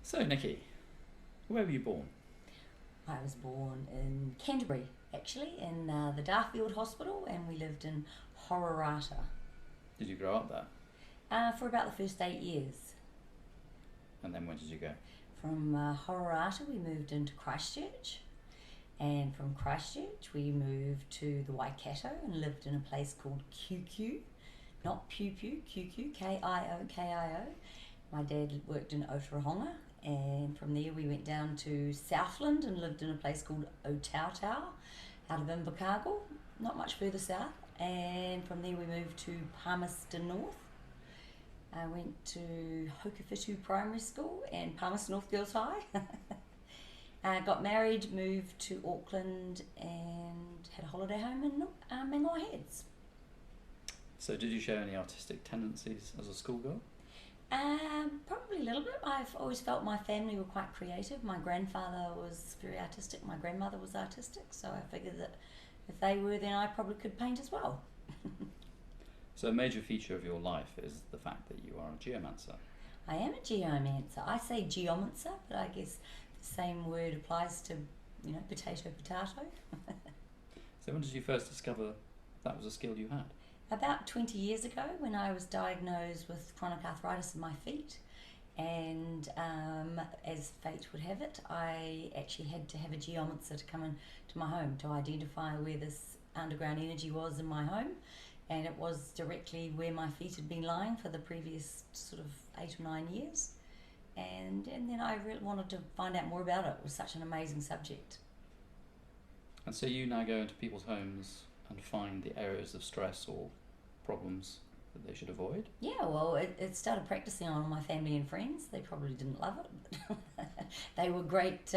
So, Nicky, where were you born? I was born in Canterbury, actually, in the Darfield Hospital, and we lived in Hororata Did you grow up there? for about the first 8 years. And then where did you go? From Hororata, we moved into Christchurch, and from Christchurch, we moved to the Waikato and lived in a place called QQ, not Pew Pew, QQ, Kiokio. My dad worked in Otaurahonga, and from there we went down to Southland and lived in a place called Otautau out of Invercargill, not much further south. And from there we moved to Palmerston North. I went to Hokowhitu Primary School and Palmerston North Girls High. Got married, moved to Auckland, and had a holiday home in Mangaia Heads. So, did you show any artistic tendencies as a schoolgirl? Probably a little bit. I've always felt my family were quite creative. My grandfather was very artistic, my grandmother was artistic, so I figured that if they were, then I probably could paint as well. So, a major feature of your life is the fact that you are a geomancer. I am a geomancer. I say geomancer, but I guess the same word applies to, potato. So, when did you first discover that was a skill you had? About 20 years ago, when I was diagnosed with chronic arthritis in my feet, and as fate would have it, I actually had to have a geomancer to come into my home to identify where this underground energy was in my home, and it was directly where my feet had been lying for the previous sort of 8 or 9 years, and then I really wanted to find out more about it. It was such an amazing subject. And so, you now go into people's homes and find the areas of stress or problems that they should avoid? Yeah, well, it started practicing on my family and friends. They probably didn't love it, but they were great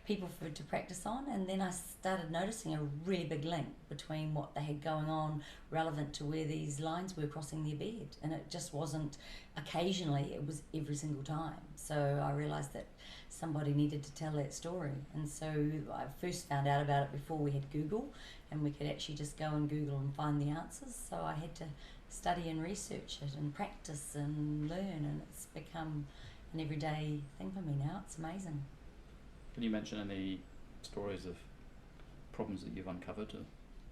people to practice on. And then I started noticing a really big link between what they had going on relevant to where these lines were crossing their bed. And it just wasn't occasionally, it was every single time. So I realised that somebody needed to tell that story. And so I first found out about it before we had Google, and we could actually just go and Google and find the answers. So I had to study and research it and practice and learn, and it's become an everyday thing for me now. It's amazing. Can you mention any stories of problems that you've uncovered?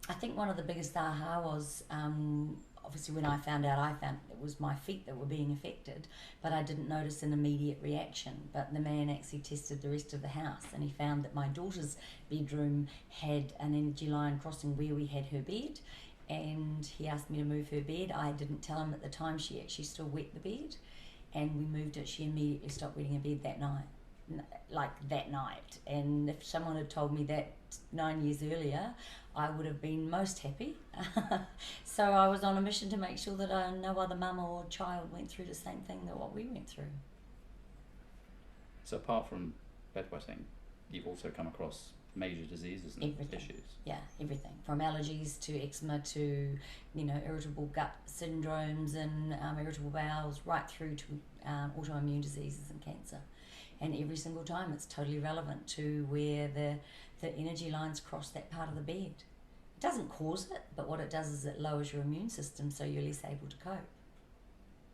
I think one of the biggest aha was obviously when I found it was my feet that were being affected, but I didn't notice an immediate reaction. But the man actually tested the rest of the house, and he found that my daughter's bedroom had an energy line crossing where we had her bed, and he asked me to move her bed. I didn't tell him at the time. She actually still wet the bed, and we moved it. She immediately stopped wetting her bed that night. And if someone had told me that 9 years earlier, I would have been most happy. So I was on a mission to make sure that no other mum or child went through the same thing that what we went through. So, apart from bedwetting, you've also come across major diseases and issues. Yeah, everything from allergies to eczema to irritable gut syndromes and irritable bowels, right through to autoimmune diseases and cancer. And every single time it's totally relevant to where the energy lines cross that part of the bed. It doesn't cause it, but what it does is it lowers your immune system, so you're less able to cope.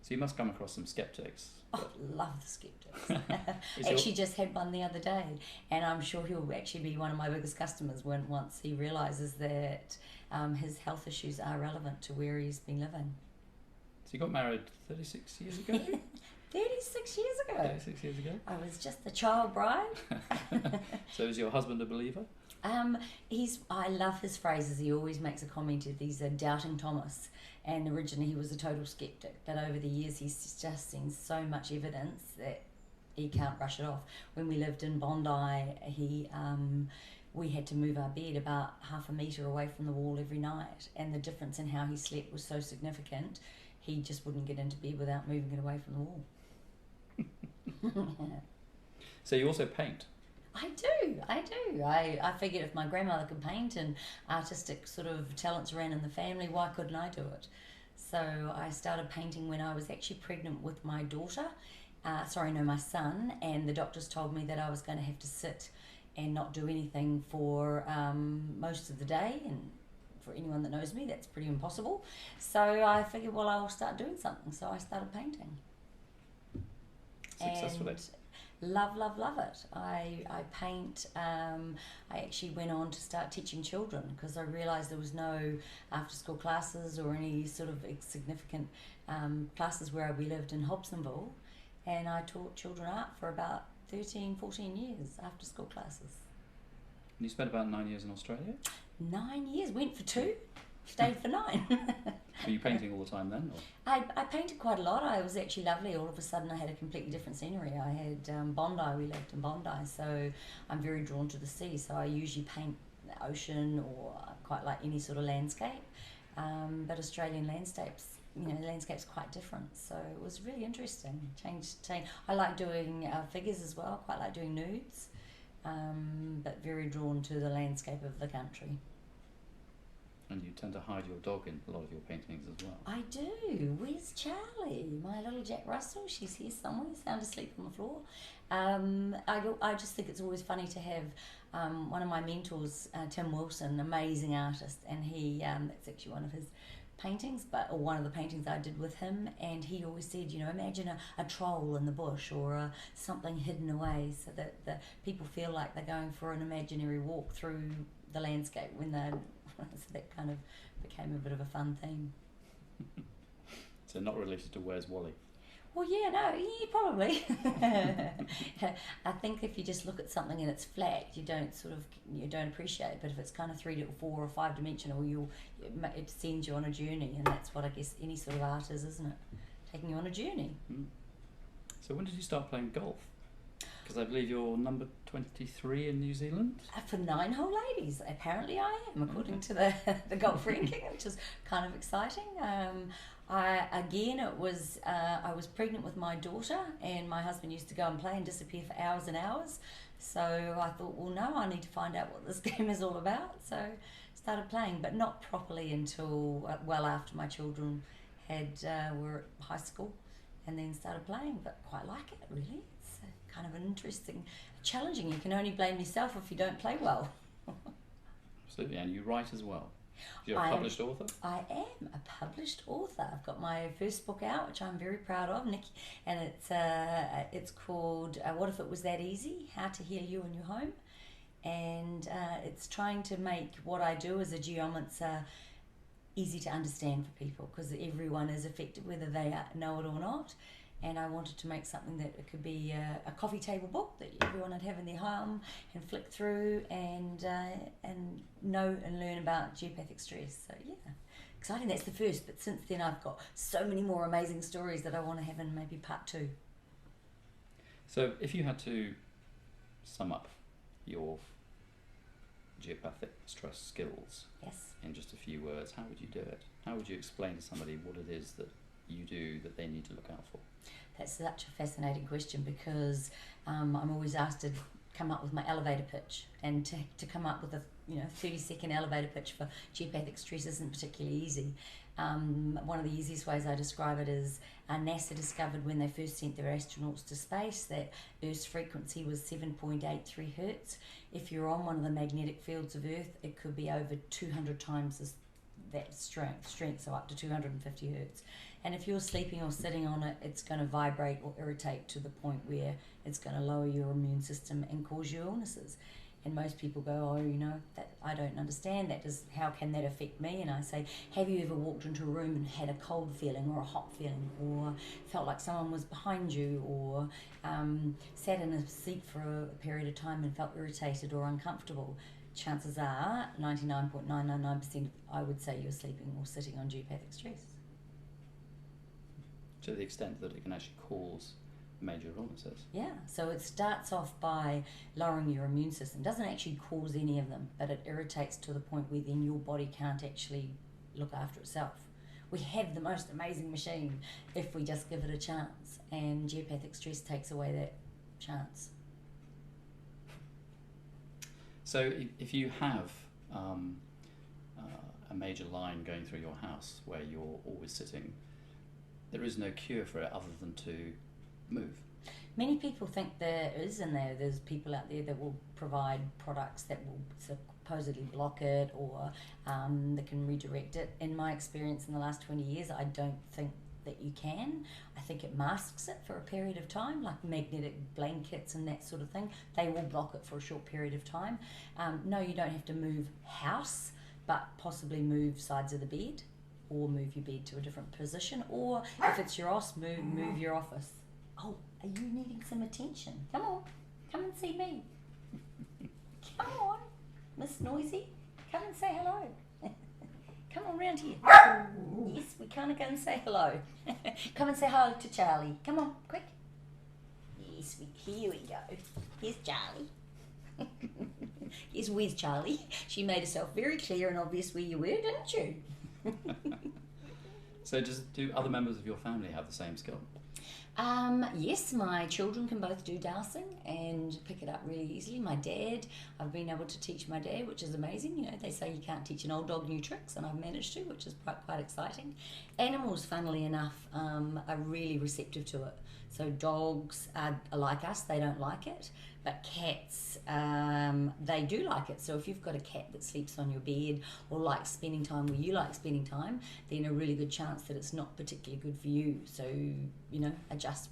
So you must come across some skeptics. Oh, love the skeptics. Actually just had one the other day, and I'm sure he'll actually be one of my biggest customers once he realises that his health issues are relevant to where he's been living. So you got married 36 years ago? 36 years ago. 36 years ago? I was just a child bride. So is your husband a believer? I love his phrases. He always makes a comment that he's a doubting Thomas, and originally he was a total skeptic, but over the years he's just seen so much evidence that he can't brush it off. When we lived in Bondi, we had to move our bed about half a metre away from the wall every night, and the difference in how he slept was so significant, he just wouldn't get into bed without moving it away from the wall. So you also paint? I do. I figured if my grandmother could paint and artistic sort of talents ran in the family, why couldn't I do it? So I started painting when I was actually pregnant with my daughter, my son, and the doctors told me that I was going to have to sit and not do anything for most of the day, and for anyone that knows me, that's pretty impossible. So I figured, well, I'll start doing something. So I started painting. Successfully? Love, love, love it. I paint. I actually went on to start teaching children because I realised there was no after school classes or any sort of significant classes where we lived in Hobsonville. And I taught children art for about 13, 14 years after school classes. And you spent about 9 years in Australia? 9 years, went for 2, stayed for 9. Were you painting all the time then? Or? I painted quite a lot. I was actually lovely. All of a sudden I had a completely different scenery. I had Bondi, we lived in Bondi, so I'm very drawn to the sea, so I usually paint the ocean or quite like any sort of landscape. But Australian landscapes, landscape's quite different, so it was really interesting. Change. I like doing figures as well, quite like doing nudes, but very drawn to the landscape of the country. And you tend to hide your dog in a lot of your paintings as well. I do. Where's Charlie? My little Jack Russell. She's here somewhere, sound asleep on the floor. I just think it's always funny to have one of my mentors, Tim Wilson, amazing artist, and he that's actually one of his paintings, or one of the paintings I did with him, and he always said, imagine a troll in the bush or something hidden away, so that the people feel like they're going for an imaginary walk through the landscape when they're so that kind of became a bit of a fun thing. So not related to Where's Wally? Well, probably. I think if you just look at something and it's flat, you don't appreciate it. But if it's kind of 3 or 4 or 5 dimensional, it sends you on a journey, and that's what I guess any sort of art is, isn't it? Taking you on a journey. Mm. So when did you start playing golf? Because I believe you're number 23 in New Zealand? For 9-hole ladies, apparently I am, according to the golf ranking, which is kind of exciting. I was pregnant with my daughter, and my husband used to go and play and disappear for hours and hours. So I thought, well, no, I need to find out what this game is all about. So started playing, but not properly until well after my children were at high school, and then started playing. But quite like it, really. It's kind of an interesting, challenging. You can only blame yourself if you don't play well. Absolutely, and you write as well. You're a published author? I am a published author. I've got my first book out, which I'm very proud of, Nicky, and it's called What If It Was That Easy? How to Heal You in Your Home. And it's trying to make what I do as a geomancer easy to understand for people, because everyone is affected whether they know it or not. And I wanted to make something that it could be a coffee table book that everyone would have in their home and flick through and know and learn about geopathic stress. So yeah, exciting. That's the first, but since then I've got so many more amazing stories that I want to have in maybe part 2. So if you had to sum up your geopathic stress skills, yes, in just a few words, how would you do it? How would you explain to somebody what it is that you do that they need to look out for? That's such a fascinating question, because I'm always asked to come up with my elevator pitch, and to come up with a 30-second elevator pitch for geopathic stress isn't particularly easy. One of the easiest ways I describe it is NASA discovered when they first sent their astronauts to space that Earth's frequency was 7.83 hertz. If you're on one of the magnetic fields of Earth, it could be over 200 times that strength, so up to 250 hertz. And if you're sleeping or sitting on it, it's going to vibrate or irritate to the point where it's going to lower your immune system and cause you illnesses. And most people go, that I don't understand that. How can that affect me? And I say, have you ever walked into a room and had a cold feeling or a hot feeling, or felt like someone was behind you, or sat in a seat for a period of time and felt irritated or uncomfortable? Chances are 99.999% I would say you're sleeping or sitting on geopathic stress. To the extent that it can actually cause major illnesses. Yeah, so it starts off by lowering your immune system. It doesn't actually cause any of them, but it irritates to the point where then your body can't actually look after itself. We have the most amazing machine if we just give it a chance, and geopathic stress takes away that chance. So if you have a major line going through your house where you're always sitting, there is no cure for it other than to move. Many people think there is, and there's people out there that will provide products that will supposedly block it or that can redirect it. In my experience in the last 20 years, I don't think that you can. I think it masks it for a period of time, like magnetic blankets and that sort of thing. They will block it for a short period of time. No, you don't have to move house, but possibly move sides of the bed, or move your bed to a different position, or if it's your office, move your office. Oh, are you needing some attention? Come and see me. Come on, Miss Noisy, come and say hello. Come on round here. Yes, we can't go and say hello. Come and say hello to Charlie. Come on, quick. Yes, here we go. Here's Charlie. Yes, where's Charlie? She made herself very clear and obvious where you were, didn't you? So do other members of your family have the same skill? Yes, my children can both do dowsing and pick it up really easily. My dad, I've been able to teach my dad, which is amazing. You know, they say you can't teach an old dog new tricks, and I've managed to, which is quite exciting. Animals, funnily enough, are really receptive to it. So dogs are like us, they don't like it, but cats, they do like it. So if you've got a cat that sleeps on your bed or likes spending time where you like spending time, then a really good chance that it's not particularly good for you. So, you know, adjust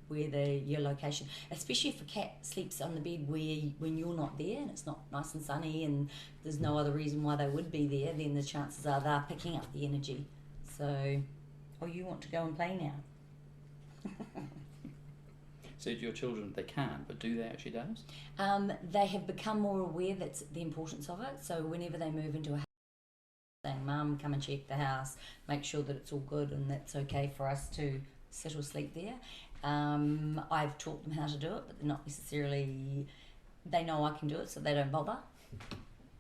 your location, especially if a cat sleeps on the bed when you're not there and it's not nice and sunny and there's no other reason why they would be there, then the chances are they're picking up the energy. So, you want to go and play now? So do your children, they can, but do they actually douse? They have become more aware that's the importance of it. So whenever they move into a house, saying, Mum, come and check the house, make sure that it's all good and that's okay for us to sit or sleep there. I've taught them how to do it, but they're not necessarily, they know I can do it, so they don't bother.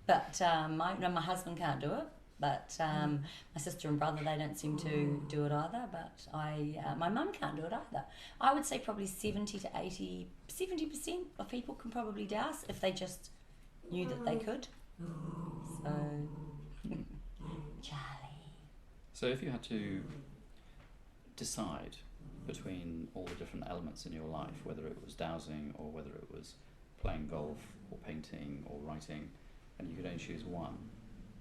But my husband can't do it. But my sister and brother, they don't seem to do it either. But my mum can't do it either. I would say probably 70% of people can probably douse if they just knew that they could. So, Charlie. So if you had to decide between all the different elements in your life, whether it was dowsing or whether it was playing golf or painting or writing, and you could only choose one,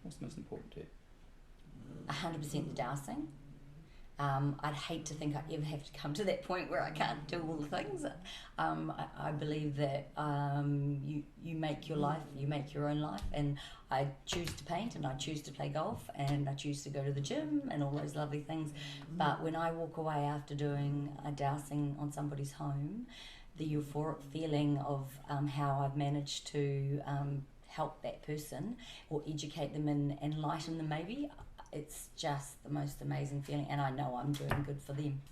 what's the most important to you? 100% the dowsing. I'd hate to think I ever have to come to that point where I can't do all the things. I believe that you make your life, you make your own life, and I choose to paint and I choose to play golf and I choose to go to the gym and all those lovely things. But when I walk away after doing a dowsing on somebody's home, the euphoric feeling of how I've managed to help that person or educate them and enlighten them maybe, it's just the most amazing feeling, and I know I'm doing good for them.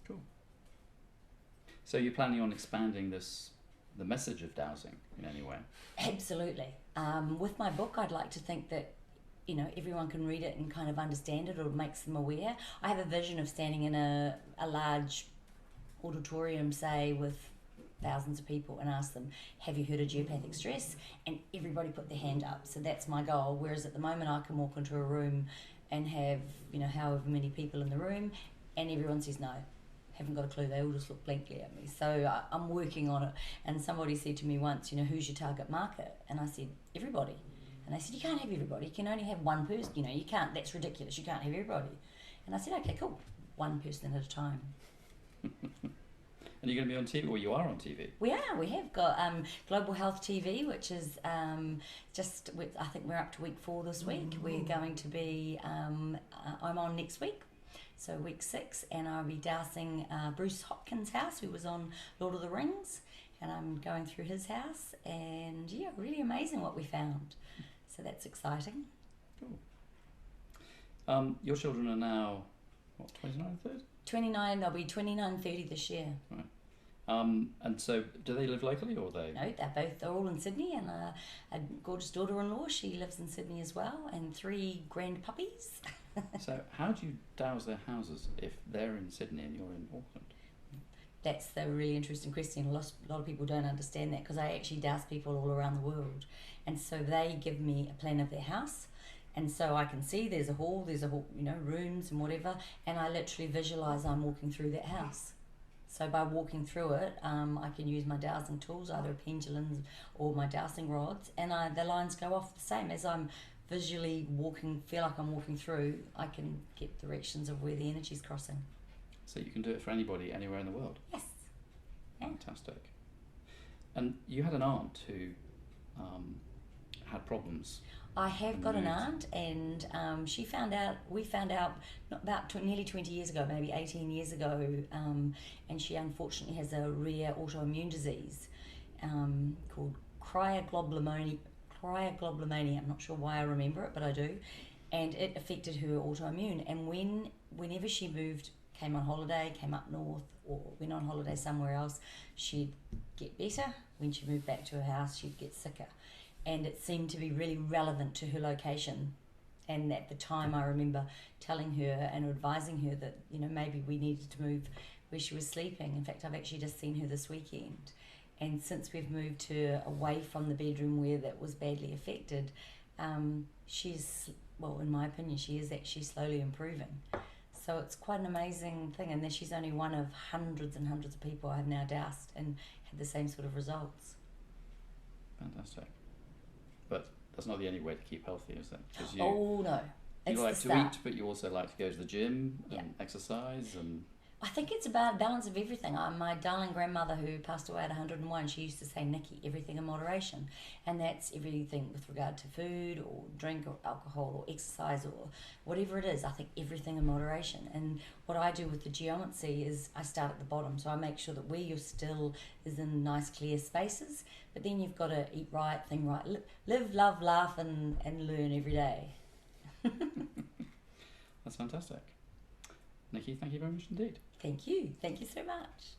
Cool. So you're planning on expanding the message of dowsing in any way? Absolutely. With my book, I'd like to think that, you know, everyone can read it and kind of understand it, or it makes them aware. I have a vision of standing in a large auditorium, say, with thousands of people and ask them, have you heard of geopathic stress? And everybody put their hand up. So that's my goal. Whereas at the moment I can walk into a room and have, you know, however many people in the room and everyone says no, haven't got a clue. They all just look blankly at me. So I'm working on it. And somebody said to me once, you know, who's your target market? And I said, everybody. And they said, you can't have everybody. You can only have one person. You know, you can't, that's ridiculous. You can't have everybody. And I said, okay, cool. One person at a time. And you're going to be on TV, or you are on TV? We are. We have got Global Health TV, which is I think we're up to week 4 this week. We're going to be, I'm on next week, so week 6, and I'll be dousing Bruce Hopkins' house, who was on Lord of the Rings, and I'm going through his house, and yeah, really amazing what we found. So that's exciting. Cool. Your children are now, what, 29, 30? 29, they'll be 29, 30 this year. Right. And so do they live locally, or they? No, they're all in Sydney, and a gorgeous daughter-in-law, she lives in Sydney as well, and 3 grand puppies. So how do you douse their houses if they're in Sydney and you're in Auckland? That's the really interesting question. A lot of people don't understand that, because I actually douse people all around the world, and so they give me a plan of their house. And so I can see there's a hall, you know, rooms and whatever, and I literally visualise I'm walking through that house. So by walking through it, I can use my dowsing tools, either pendulums or my dowsing rods, and the lines go off the same as I'm visually feel like I'm walking through, I can get directions of where the energy's crossing. So you can do it for anybody, anywhere in the world. Yes. Yeah. Fantastic. And you had an aunt who had problems. I have got an moved. aunt, and we found out nearly 20 years ago, maybe 18 years ago, and she unfortunately has a rare autoimmune disease called cryoglobulomania. I'm not sure why I remember it, but I do. And it affected her autoimmune. And whenever she moved, came on holiday, came up north, or went on holiday somewhere else, she'd get better. When she moved back to her house, she'd get sicker. And it seemed to be really relevant to her location. And at the time, I remember telling her and advising her that, maybe we needed to move where she was sleeping. In fact, I've actually just seen her this weekend. And since we've moved her away from the bedroom where that was badly affected, she's, well, in my opinion, she is actually slowly improving. So it's quite an amazing thing. And then she's only one of hundreds and hundreds of people I've now doused and had the same sort of results. Fantastic. But that's not the only way to keep healthy, is it? Because oh, no. You like to eat, but you also like to go to the gym and exercise and... I think it's about balance of everything. My darling grandmother, who passed away at 101, she used to say, Nicky, everything in moderation. And that's everything with regard to food or drink or alcohol or exercise or whatever it is. I think everything in moderation. And what I do with the Geomancer is I start at the bottom. So I make sure that where you're still is in nice, clear spaces. But then you've got to eat right, think right, live, love, laugh, and learn every day. That's fantastic. Nicky, thank you very much indeed. Thank you. Thank you so much.